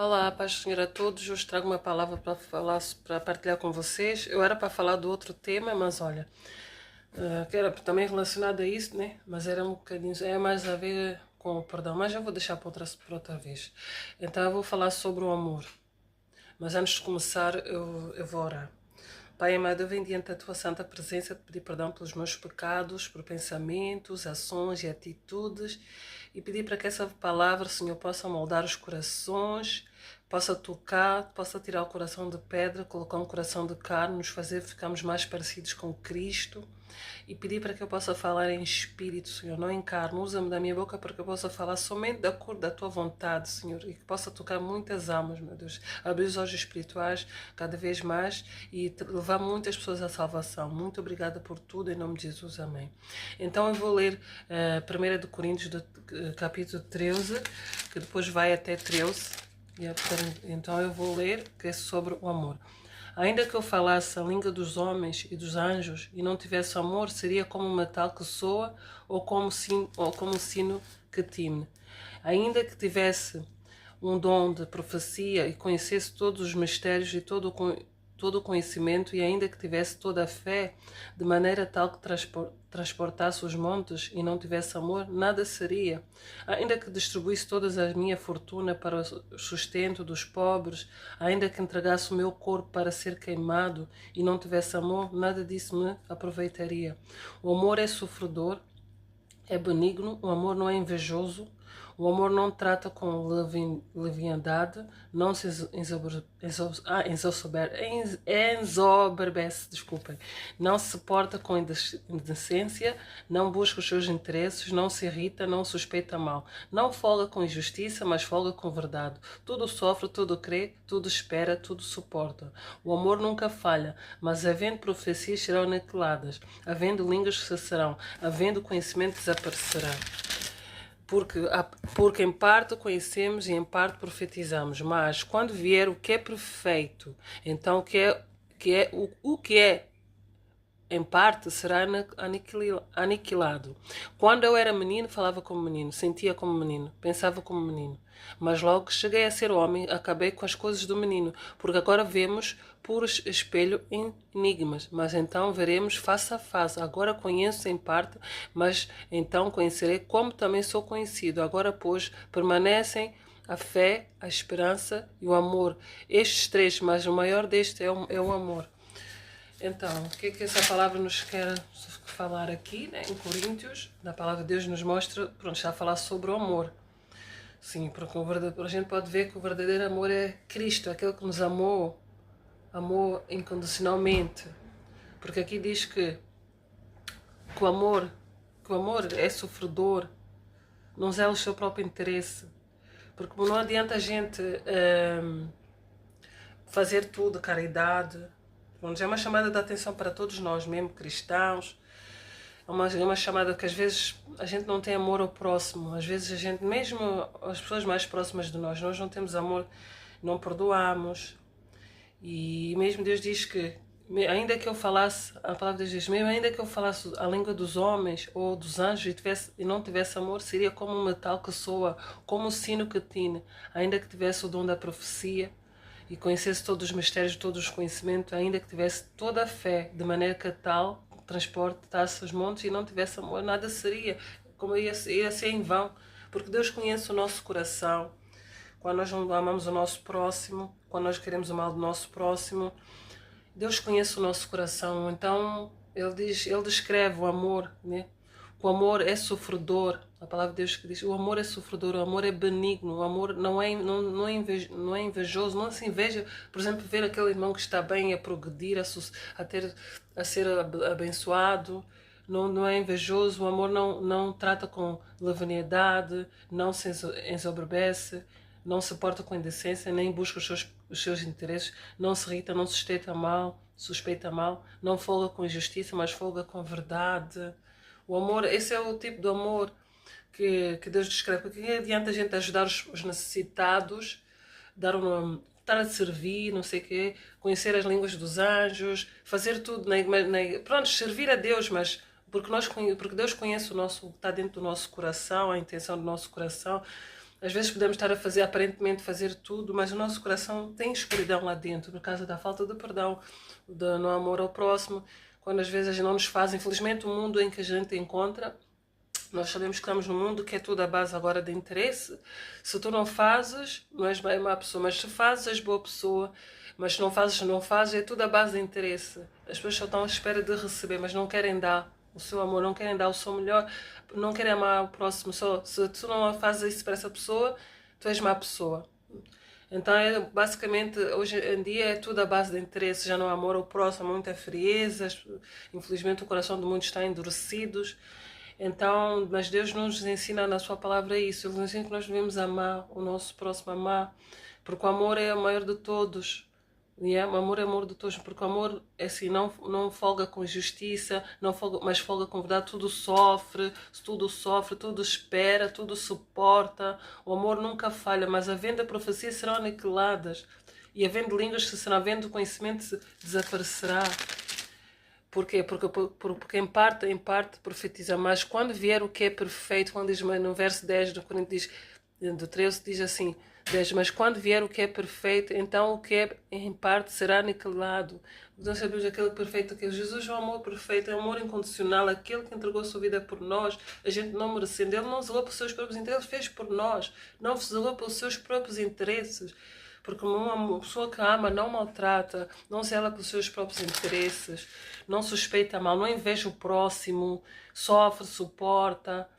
Olá, paz do Senhor a todos. Hoje trago uma palavra para falar, para partilhar com vocês. Eu era para falar do outro tema, mas olha, que era também relacionado a isso, né? Mas era um bocadinho, é mais a ver com o perdão. Mas eu vou deixar para outra vez. Então eu vou falar sobre o amor. Mas antes de começar, eu vou orar. Pai amado, eu venho diante da tua santa presença te pedir perdão pelos meus pecados, por pensamentos, ações e atitudes, e pedir para que essa palavra, Senhor, possa moldar os corações, possa tocar, possa tirar o coração de pedra, colocar um coração de carne, nos fazer ficarmos mais parecidos com Cristo, e pedir para que eu possa falar em espírito, Senhor, não em carne. Usa-me da minha boca para que eu possa falar somente da cor da tua vontade, Senhor, e que possa tocar muitas almas, meu Deus. Abrir os olhos espirituais cada vez mais e levar muitas pessoas à salvação. Muito obrigada por tudo, em nome de Jesus, amém. Então eu vou ler 1 de Coríntios, capítulo 13, que depois vai até 13. Então eu vou ler, que é sobre o amor. Ainda que eu falasse a língua dos homens e dos anjos e não tivesse amor, seria como um metal que soa ou como um sino que tine. Ainda que tivesse um dom de profecia e conhecesse todos os mistérios e todo o conhecimento, e ainda que tivesse toda a fé, de maneira tal que transportasse os montes e não tivesse amor, nada seria. Ainda que distribuísse toda a minha fortuna para o sustento dos pobres, ainda que entregasse o meu corpo para ser queimado e não tivesse amor, nada disso me aproveitaria. O amor é sofredor, é benigno, o amor não é invejoso, o amor não trata com leviandade, não se ensoberbece, desculpem, não se porta com indecência, não busca os seus interesses, não se irrita, não suspeita mal, não folga com injustiça, mas folga com verdade. Tudo sofre, tudo crê, tudo espera, tudo suporta. O amor nunca falha, mas havendo profecias serão aniquiladas, havendo línguas cessarão, havendo conhecimento desaparecerá. Porque em parte conhecemos e em parte profetizamos, mas quando vier o que é perfeito, então o que é em parte será aniquilado. Quando eu era menino, falava como menino, sentia como menino, pensava como menino. Mas logo que cheguei a ser homem, acabei com as coisas do menino, porque agora vemos por espelho enigmas, mas então veremos face a face. Agora conheço em parte, mas então conhecerei como também sou conhecido. Agora, pois, permanecem a fé, a esperança e o amor. Estes três, mas o maior deste é o amor. Então, o que é que essa palavra nos quer falar aqui, né? Em Coríntios, na palavra de Deus nos mostra, pronto, está a falar sobre o amor. Sim, porque a gente pode ver que o verdadeiro amor é Cristo, aquele que nos amou incondicionalmente. Porque aqui diz que o amor, que o amor é sofredor, não zela o seu próprio interesse. Porque não adianta a gente fazer tudo, caridade. É uma chamada de atenção para todos nós, mesmo cristãos. É uma chamada que às vezes a gente não tem amor ao próximo. Às vezes a gente, mesmo as pessoas mais próximas de nós não temos amor, não perdoamos. E mesmo Deus diz que, ainda que eu falasse, a palavra de Deus diz, mesmo ainda que eu falasse a língua dos homens ou dos anjos e não tivesse amor, seria como um metal que soa, como um sino que tine. Ainda que tivesse o dom da profecia e conhecesse todos os mistérios, todos os conhecimentos, ainda que tivesse toda a fé, de maneira que tal transportasse os montes e não tivesse amor, nada seria, como ia ser em vão, porque Deus conhece o nosso coração. Quando nós não amamos o nosso próximo, quando nós queremos o mal do nosso próximo, Deus conhece o nosso coração. Então ele descreve o amor, né? O amor é sofredor. A palavra de Deus que diz, o amor é sofredor, o amor é benigno, o amor não é invejoso, não se inveja, por exemplo, ver aquele irmão que está bem a progredir, a ser abençoado, não é invejoso, o amor não trata com leviandade, não se ensoberbece, não se porta com indecência, nem busca os seus interesses, não se irrita, não suspeita mal, não folga com injustiça, mas folga com verdade. O amor, esse é o tipo de amor que Deus descreve. Porque que adianta a gente ajudar os necessitados, estar a servir, não sei o quê, conhecer as línguas dos anjos, fazer tudo, pronto, servir a Deus, mas porque Deus conhece o que está dentro do nosso coração, a intenção do nosso coração. Às vezes podemos estar a fazer, aparentemente fazer tudo, mas o nosso coração tem escuridão lá dentro, por causa da falta de perdão, do não amor ao próximo, quando às vezes a gente não nos faz. Infelizmente, o mundo em que a gente encontra, nós sabemos que estamos num mundo que é tudo à base agora de interesse. Se tu não fazes, não és bem má pessoa, mas se fazes, és boa pessoa. Mas se não fazes, é tudo à base de interesse. As pessoas só estão à espera de receber, mas não querem dar o seu amor, não querem dar o seu melhor, não querem amar o próximo. Só se tu não fazes isso para essa pessoa, tu és má pessoa. Então, basicamente, hoje em dia é tudo à base de interesse, já não há amor ao próximo, há muita frieza, infelizmente o coração de muitos está endurecido. Então, mas Deus nos ensina na sua palavra isso, Ele nos ensina que nós devemos amar o nosso próximo, amar, porque o amor é o maior de todos. O amor é o amor de todos, porque o amor é assim, não folga com justiça, não folga, mas folga com verdade, tudo sofre, tudo espera, tudo suporta. O amor nunca falha, mas havendo a profecia serão aniquiladas, e havendo línguas que serão, havendo conhecimento desaparecerá. Porquê? Porque em parte profetiza, mas quando vier o que é perfeito, quando diz no verso 10 do Coríntios, do 13, diz assim, 10, mas quando vier o que é perfeito, então o que é em parte será aniquilado. Então sabemos aquele perfeito, que Jesus é o amor perfeito, é o amor incondicional, aquele que entregou a sua vida por nós, a gente não merecendo. Ele não zelou pelos seus próprios interesses, ele fez por nós, não zelou pelos seus próprios interesses. Porque uma pessoa que ama não maltrata, não zela pelos seus próprios interesses, não suspeita mal, não inveja o próximo, sofre, suporta.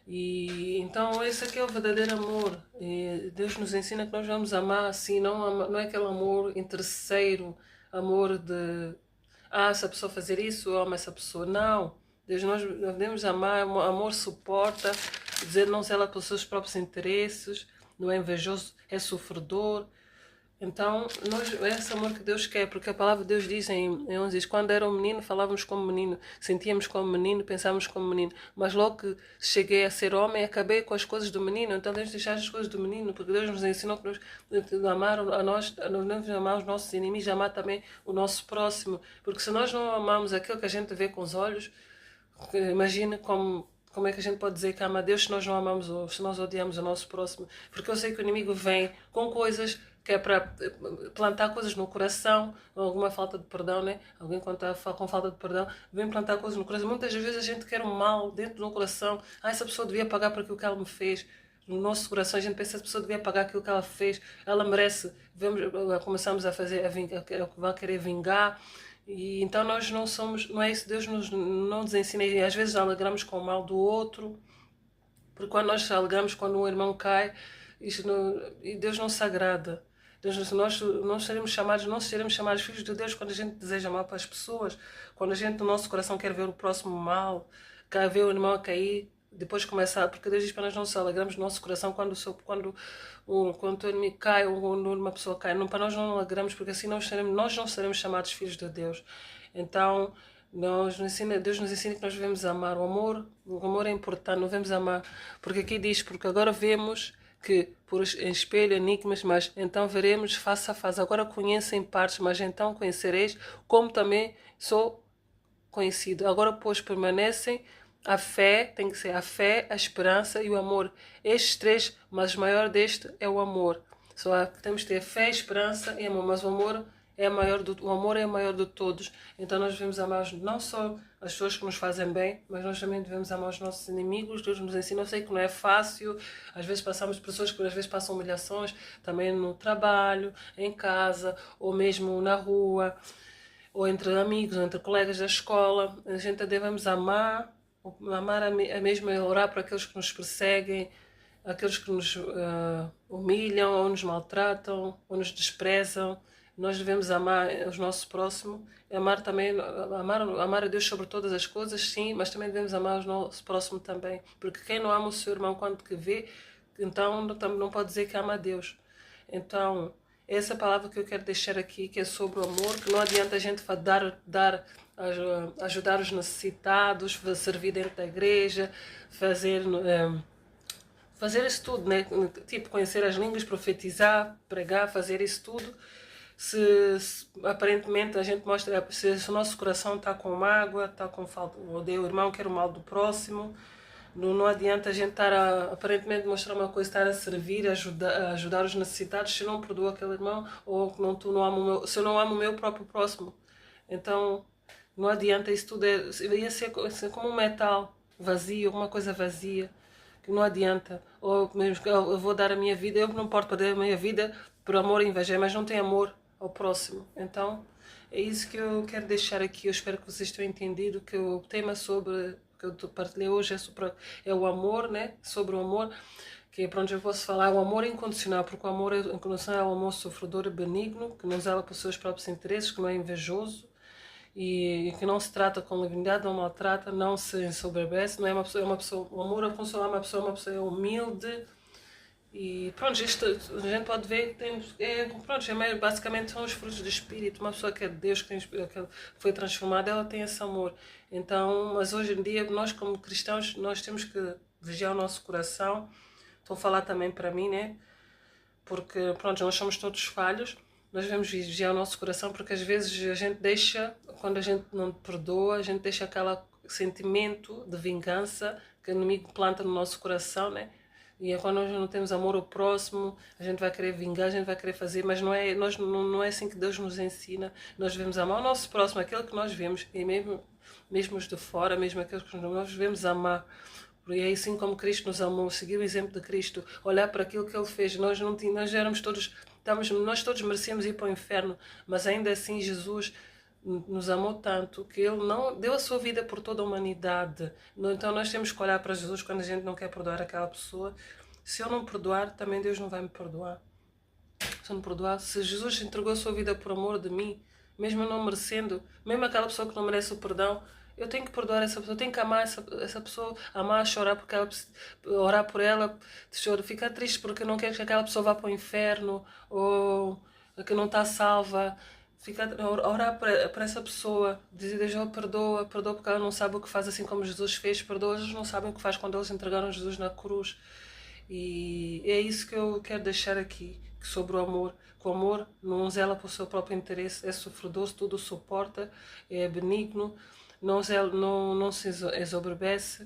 E então esse aqui é o verdadeiro amor. E Deus nos ensina que nós vamos amar assim, não é aquele amor interesseiro, amor de se a pessoa fazer isso, eu amo essa pessoa. Não. Deus, nós devemos amar, o amor suporta, dizer não zela pelos seus próprios interesses, não é invejoso, é sofredor. Então, é esse amor que Deus quer, porque a palavra de Deus diz em 11, diz, quando era um menino falávamos como menino, sentíamos como menino, pensávamos como menino, mas logo que cheguei a ser homem, acabei com as coisas do menino. Então Deus deixar as coisas do menino, porque Deus nos ensinou que nós devemos amar os nossos inimigos, amar também o nosso próximo, porque se nós não amamos aquilo que a gente vê com os olhos, imagina como é que a gente pode dizer que ama a Deus se nós não amamos, ou se nós odiamos o nosso próximo? Porque eu sei que o inimigo vem com coisas que é para plantar coisas no coração, alguma falta de perdão, né? Alguém quando está com falta de perdão, vem plantar coisas no coração. Muitas vezes a gente quer o mal dentro do coração. Essa pessoa devia pagar por aquilo que ela me fez. No nosso coração a gente pensa que essa pessoa devia pagar aquilo que ela fez. Ela merece. Começamos a fazer, vai querer vingar. E então nós não somos, não é isso, Deus não nos ensina, e às vezes alegramos com o mal do outro, porque quando nós alegramos quando um irmão cai, e Deus não se agrada. Nós seremos chamados filhos de Deus quando a gente deseja mal para as pessoas, quando a gente no nosso coração quer ver o próximo mal, quer ver o irmão a cair, depois começar, porque Deus diz para nós não nos alegramos no nosso coração quando o inimigo cai ou quando uma pessoa cai, não, para nós não alegramos, porque assim nós não seremos chamados filhos de Deus. Então Deus nos ensina que nós devemos amar. O amor é importante, não devemos amar, porque aqui diz, porque agora vemos que por espelho enigmas, mas então veremos face a face. Agora conheço em partes, mas então conhecereis como também sou conhecido. Agora, pois, permanecem a fé, tem que ser a fé, a esperança e o amor. Estes três, mas o maior deste é o amor. Temos que ter fé, esperança e amor, mas o amor é o amor é o maior de todos. Então nós devemos amar não só as pessoas que nos fazem bem, mas nós também devemos amar os nossos inimigos. Deus nos ensina. Eu sei que não é fácil, às vezes passamos por pessoas que às vezes passam humilhações, também no trabalho, em casa, ou mesmo na rua, ou entre amigos, ou entre colegas da escola. A gente devemos amar a mesma, orar por aqueles que nos perseguem, aqueles que nos humilham, ou nos maltratam, ou nos desprezam. Nós devemos amar os nossos próximos, amar a Deus sobre todas as coisas, sim, mas também devemos amar o nosso próximo também. Porque quem não ama o seu irmão quando que vê, então não pode dizer que ama a Deus. Então, essa palavra que eu quero deixar aqui, que é sobre o amor, que não adianta a gente ajudar os necessitados, servir dentro da igreja, fazer isso tudo, né? Tipo, conhecer as línguas, profetizar, pregar, fazer isso tudo. Se aparentemente a gente mostra, se o nosso coração está com mágoa, está com falta, odeia o irmão, quer o mal do próximo, Não adianta a gente estar a aparentemente mostrar uma coisa, estar a servir, a ajudar os necessitados, se eu não perdoo aquele irmão, ou que não, tu não amo se eu não amo o meu próprio próximo. Então, não adianta, isso tudo ia ser como um metal vazio, uma coisa vazia, que não adianta. Ou mesmo que eu vou dar a minha vida, eu não posso perder a minha vida por amor e inveja, mas não tem amor ao próximo. Então, é isso que eu quero deixar aqui. Eu espero que vocês tenham entendido que o tema que eu partilhei hoje é o amor, né? Sobre o amor, que é para onde eu posso falar, o amor incondicional, porque o amor incondicional é o amor sofredor e benigno, que não zela pelos seus próprios interesses, que não é invejoso e que não se trata com leviandade, não maltrata, não se ensoberbece, não é uma pessoa, o amor incondicional é uma pessoa humilde. E pronto, isto a gente pode ver que pronto, basicamente são os frutos do Espírito. Uma pessoa que é de Deus, que foi transformada, ela tem esse amor. Então, mas hoje em dia, nós como cristãos, nós temos que vigiar o nosso coração. Estou a falar também para mim, né? Porque pronto, nós somos todos falhos. Nós devemos vigiar o nosso coração porque às vezes a gente deixa, quando a gente não perdoa, a gente deixa aquele sentimento de vingança que o inimigo planta no nosso coração, né? E é quando nós não temos amor ao próximo, a gente vai querer vingar, a gente vai querer fazer, mas não é assim que Deus nos ensina. Nós devemos amar o nosso próximo, aquele que nós vemos, e mesmo os de fora, mesmo aqueles que nós devemos amar. E é assim como Cristo nos amou, seguir o exemplo de Cristo, olhar para aquilo que Ele fez. Nós éramos todos, nós todos merecíamos ir para o inferno, mas ainda assim Jesus nos amou tanto que Ele não deu a sua vida por toda a humanidade. Então nós temos que olhar para Jesus quando a gente não quer perdoar aquela pessoa. Se eu não perdoar, também Deus não vai me perdoar. Se eu não perdoar, se Jesus entregou a sua vida por amor de mim, mesmo eu não merecendo, mesmo aquela pessoa que não merece o perdão, eu tenho que perdoar essa pessoa, eu tenho que amar essa pessoa, amar, chorar porque ela, orar por ela, ficar triste porque eu não quero que aquela pessoa vá para o inferno ou que não está salva. Orar para essa pessoa, dizer Deus, ela perdoa porque ela não sabe o que faz, assim como Jesus fez, perdoa, eles não sabem o que faz quando eles entregaram Jesus na cruz. E é isso que eu quero deixar aqui, sobre o amor. Que o amor não zela por seu próprio interesse, é sofredor, tudo suporta, é benigno, não se exoberbece.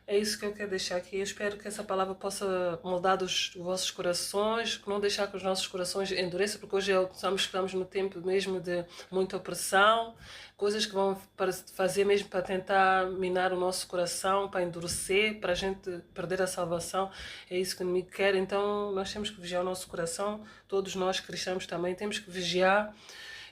É isso que eu quero deixar aqui. Eu espero que essa palavra possa moldar os vossos corações, que não deixar que os nossos corações endureçam, porque hoje estamos no tempo mesmo de muita opressão, coisas que vão fazer mesmo para tentar minar o nosso coração, para endurecer, para a gente perder a salvação. É isso que o inimigo quer. Então nós temos que vigiar o nosso coração, todos nós cristãos também temos que vigiar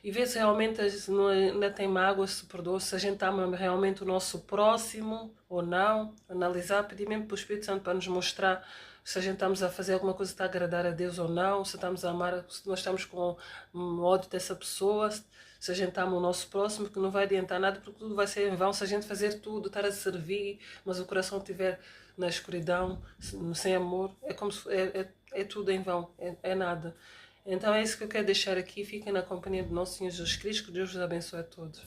e ver se realmente ainda tem mágoa, se perdoa, se a gente ama realmente o nosso próximo ou não. Analisar, pedir mesmo para o Espírito Santo para nos mostrar se a gente estamos a fazer alguma coisa que está a agradar a Deus ou não, se estamos a amar, se nós estamos com ódio dessa pessoa, se a gente ama o nosso próximo, que não vai adiantar nada, porque tudo vai ser em vão se a gente fazer tudo, estar a servir, mas o coração estiver na escuridão, sem amor, é como se, é tudo em vão, é nada. Então é isso que eu quero deixar aqui. Fiquem na companhia do nosso Senhor Jesus Cristo. Que Deus vos abençoe a todos.